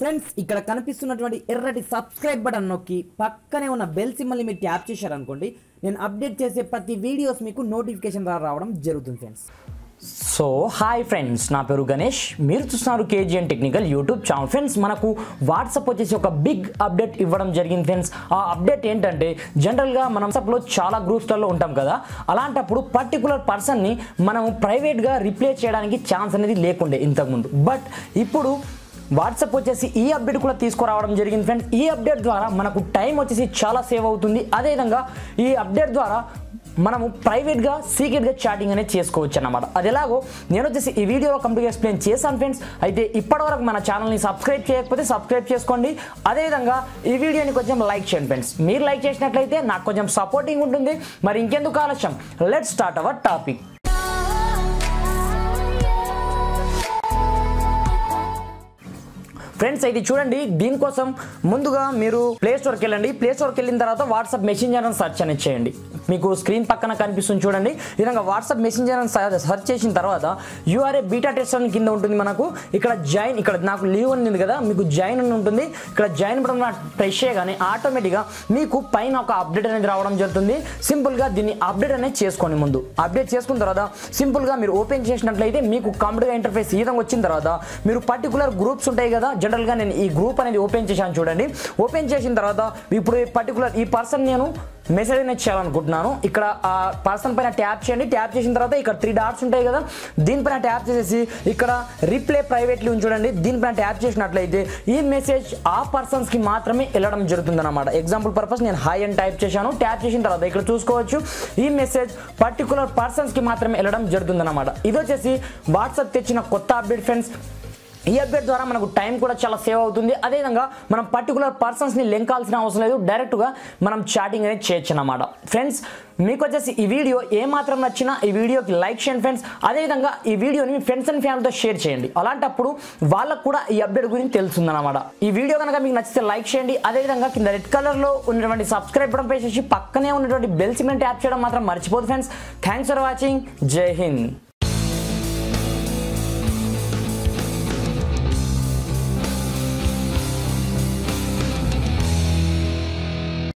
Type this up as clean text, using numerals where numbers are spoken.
Friends ఇక్కడ కనిపిస్తున్నటువంటి ఎర్రటి సబ్స్క్రైబ్ బటన్ నొక్కి పక్కనే ఉన్న బెల్ సింబల్ని మీరు ట్యాప్ చేశారనుకోండి నేను అప్డేట్ చేసే ప్రతి వీడియోస్ మీకు నోటిఫికేషన్ రావడం జరుగుతుంది ఫ్రెండ్స్. సో హాయ్ ఫ్రెండ్స్, నా పేరు గణేష్, మీరు చూస్తున్నారు KGN technical YouTube channel. Friends, మనకు వాట్సాప్ వచ్చేసి ఒక బిగ్ అప్డేట్ ఇవ్వడం జరిగింది ఫ్రెండ్స్. ఆ అప్డేట్ ఏంటంటే, జనరల్గా మనం వాట్సాప్లో చాలా గ్రూప్స్లలో ఉంటాం కదా, అలాంటప్పుడు పర్టికులర్ పర్సన్ని మనం ప్రైవేట్గా రిప్లేస్ చేయడానికి ఛాన్స్ అనేది లేకుండే ఇంతకుముందు. బట్ ఇప్పుడు వాట్సాప్ వచ్చేసి ఈ అప్డేట్ కూడా తీసుకురావడం జరిగింది ఫ్రెండ్స్. ఈ అప్డేట్ ద్వారా మనకు టైం వచ్చేసి చాలా సేవ్ అవుతుంది. అదేవిధంగా ఈ అప్డేట్ ద్వారా మనము ప్రైవేట్గా సీక్రెట్గా చాటింగ్ అనేది చేసుకోవచ్చు అన్నమాట. అది ఎలాగో నేను వచ్చేసి ఈ వీడియోలో కంప్లీట్గా ఎక్స్ప్లెయిన్ చేశాను ఫ్రెండ్స్. అయితే ఇప్పటివరకు మన ఛానల్ని సబ్స్క్రైబ్ చేయకపోతే సబ్స్క్రైబ్ చేసుకోండి. అదేవిధంగా ఈ వీడియోని కొంచెం లైక్ చేయండి ఫ్రెండ్స్. మీరు లైక్ చేసినట్లయితే నాకు కొంచెం సపోర్టింగ్ ఉంటుంది. మరి ఇంకెందుకు ఆలస్యం, let's start our topic. Friends, అయితే చూడండి, దీనికోసం ముందుగా మీరు ప్లే స్టోర్కి వెళ్ళండి. ప్లే స్టోర్కి వెళ్ళిన తర్వాత వాట్సాప్ మెసెంజర్ అని సెర్చ్ అనేది చేయండి. మీకు స్క్రీన్ పక్కన కనిపిస్తుంది చూడండి. ఈ విధంగా వాట్సాప్ మెసెంజర్ అని సెర్చ్ చేసిన తర్వాత యూఆర్ఏ బీటా టెస్ట్ అని కింద ఉంటుంది. మనకు ఇక్కడ జాయిన్, ఇక్కడ నాకు లీవ్ ఉంది కదా, మీకు జాయిన్ అని ఉంటుంది. ఇక్కడ జాయిన్ బటన్ ప్రెస్ చేయగానే ఆటోమేటిక్గా మీకు పైన ఒక అప్డేట్ అనేది రావడం జరుగుతుంది. సింపుల్గా దీన్ని అప్డేట్ అనేది చేసుకోండి. ముందు అప్డేట్ చేసుకున్న తర్వాత సింపుల్గా మీరు ఓపెన్ చేసినట్లయితే మీకు కంప్యూటర్ ఇంటర్ఫేస్ ఈ విధంగా వచ్చిన తర్వాత మీరు పర్టికులర్ గ్రూప్స్ ఉంటాయి కదా. జనరల్గా నేను ఈ గ్రూప్ అనేది ఓపెన్ చేశాను చూడండి. ఓపెన్ చేసిన తర్వాత ఇప్పుడు పర్టికులర్ ఈ పర్సన్ నేను మెసేజ్ అనేది చేయాలనుకుంటున్నాను. ఇక్కడ ఆ పర్సన్ పైన ట్యాప్ చేయండి. ట్యాప్ చేసిన తర్వాత ఇక్కడ 3 డాట్స్ ఉంటాయి కదా, దీనిపైన ట్యాప్ చేసేసి ఇక్కడ రిప్లై ప్రైవేట్లీ చూడండి. దీనిపైన ట్యాప్ చేసినట్లయితే ఈ మెసేజ్ ఆ పర్సన్స్కి మాత్రమే వెళ్ళడం జరుగుతుంది అనమాట. ఎగ్జాంపుల్ పర్పస్ నేను హాయ్ అని టైప్ చేశాను. ట్యాప్ చేసిన తర్వాత ఇక్కడ చూసుకోవచ్చు ఈ మెసేజ్ పర్టికులర్ పర్సన్స్కి మాత్రమే వెళ్ళడం జరుగుతుంది అనమాట. ఇది వచ్చేసి వాట్సాప్ తెచ్చిన కొత్త అప్డేట్ ఫ్రెండ్స్. ఈ అప్డేట్ ద్వారా మనకు టైం కూడా చాలా సేవ్ అవుతుంది. అదేవిధంగా మనం పర్టికులర్ పర్సన్స్ని లింక్ కావాల్సిన అవసరం లేదు, డైరెక్ట్గా మనం చాటింగ్ అనేది చేయొచ్చు అన్నమాట. ఫ్రెండ్స్, మీకు వచ్చేసి ఈ వీడియో ఏమాత్రం నచ్చినా ఈ వీడియోకి లైక్ చేయండి ఫ్రెండ్స్. అదేవిధంగా ఈ వీడియోని మీ ఫ్రెండ్స్ అండ్ ఫ్యామిలీతో షేర్ చేయండి. అలాంటప్పుడు వాళ్ళకు కూడా ఈ అప్డేట్ గురించి తెలుస్తుందన్నమాట. ఈ వీడియో కనుక మీకు నచ్చితే లైక్ చేయండి. అదేవిధంగా కింద రెడ్ కలర్లో ఉన్నటువంటి సబ్స్క్రైబ్ బటన్ ప్రెస్ చేసి పక్కనే ఉన్నటువంటి బెల్ సింబల్ ట్యాప్ చేయడం మాత్రం మర్చిపోదు ఫ్రెండ్స్. Thanks for watching. జై హింద్.